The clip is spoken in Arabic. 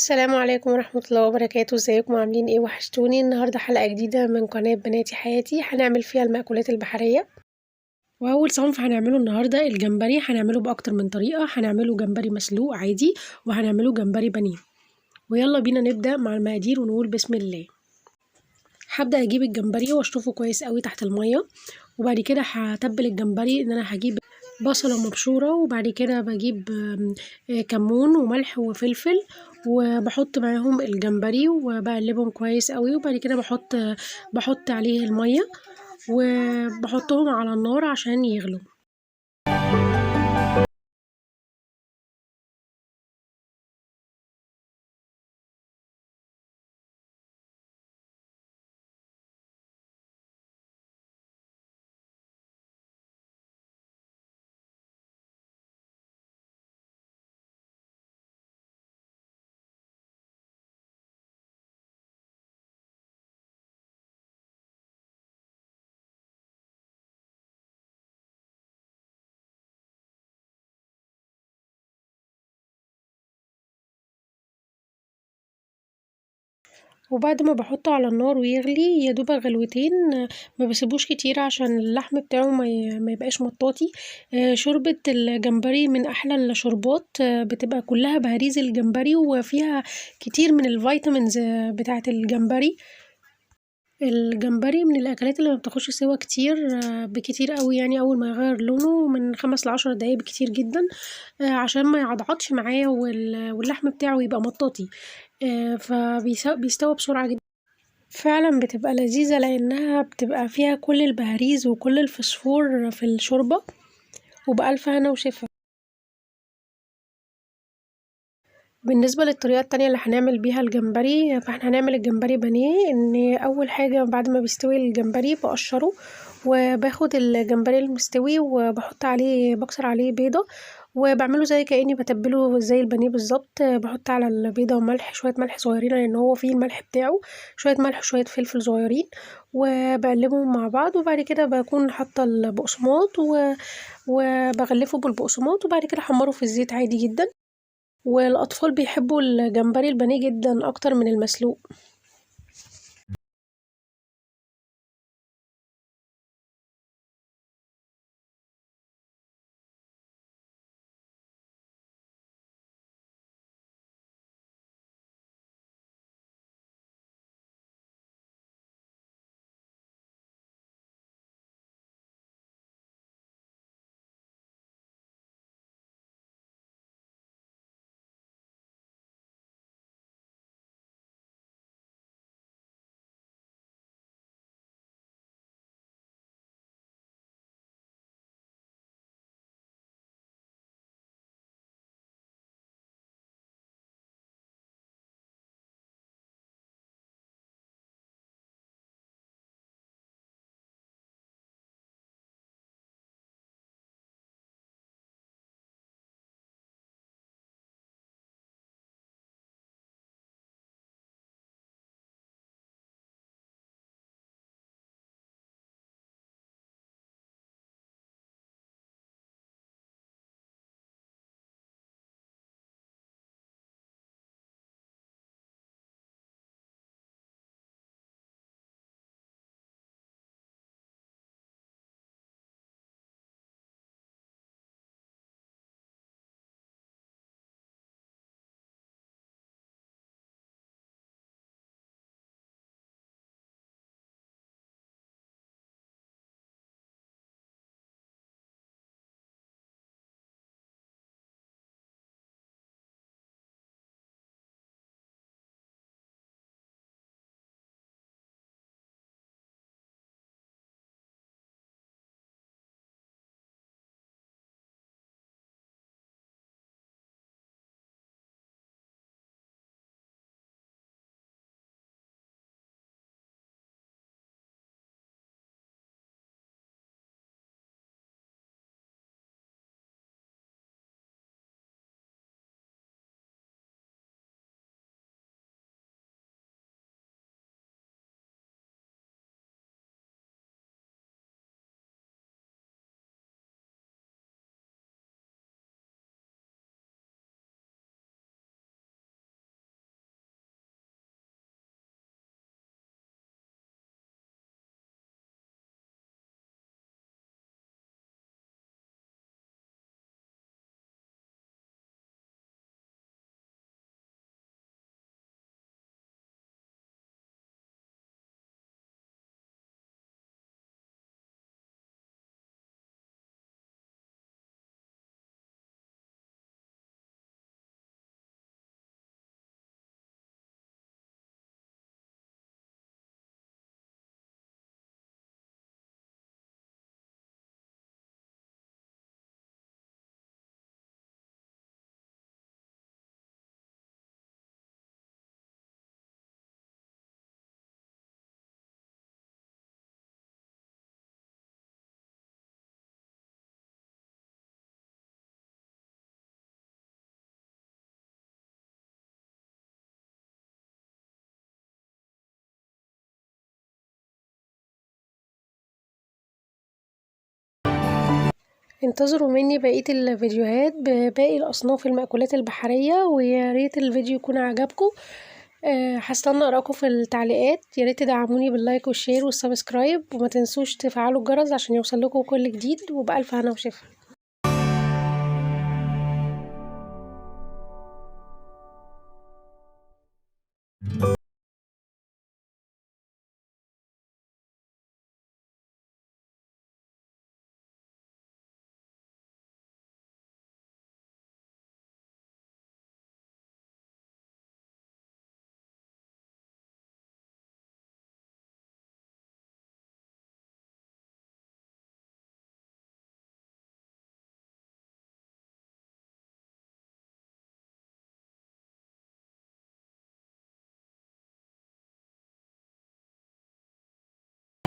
السلام عليكم ورحمة الله وبركاته، ازيكم عاملين ايه؟ وحشتوني. النهاردة حلقة جديدة من قناة بناتي حياتي، هنعمل فيها المأكولات البحرية. واول صنف هنعمله النهاردة الجمبري، هنعمله بأكتر من طريقة. هنعمله جمبري مسلوق عادي، وهنعمله جمبري بانيه. ويلا بينا نبدأ مع المقادير ونقول بسم الله. هبدأ اجيب الجمبري واشطفه كويس قوي تحت المية، وبعد كده هتبل الجمبري ان انا هجيب بصلة مبشورة، وبعد كده بجيب كمون وملح وفلفل، وبحط معاهم الجمبري وبقلبهم كويس قوي، وبعد كده بحط عليه المية وبحطهم على النار عشان يغلوا. وبعد ما بحطه على النار ويغلي يا دوب غلوتين، ما بسيبوش كتير عشان اللحم بتاعه ما يبقاش مطاطي. شوربة الجمبري من احلى الشوربات، بتبقى كلها بهاريز الجمبري وفيها كتير من الفيتامينز بتاعة الجمبري. الجمبري من الاكلات اللي ما بتاخدش سوا كتير، بكتير قوي يعني اول ما يغير لونه من 5 ل10 دقايق بكتير جدا، عشان ما يعضعضش معايا واللحم بتاعه يبقى مطاطي. فبيستوى بسرعة جدا. فعلا بتبقى لذيذة لأنها بتبقى فيها كل البهاريز وكل الفوسفور في الشوربة، وبألف هنا وشفا. بالنسبة للطريقة التانية اللي هنعمل بيها الجمبري، فاحنا هنعمل الجمبري بانيه. ان اول حاجة بعد ما بيستوي الجمبري بقشره، وباخد الجمبري المستوي وبحط عليه بكسر عليه بيضة، وبعمله زي كأني بتبله زي البانيه بالظبط. بحط على البيضة وملح، شوية ملح صغيرين لان هو فيه الملح بتاعه، شوية ملح وشوية فلفل صغيرين، وبقلبهم مع بعض. وبعد كده بكون حاطة البقسماط وبغلفه بالبقسماط، وبعد كده احمره في الزيت عادي جدا. والأطفال بيحبوا الجمبري البانيه جدا أكتر من المسلوق. انتظروا مني بقية الفيديوهات بباقي الأصناف المأكولات البحرية، وياريت الفيديو يكون عجبكم. هستنى آراءكم في التعليقات، ياريت تدعموني باللايك والشير والسبسكرايب، وما تنسوش تفعلوا الجرس عشان يوصلكوا كل جديد، وبألف هنا وشفا.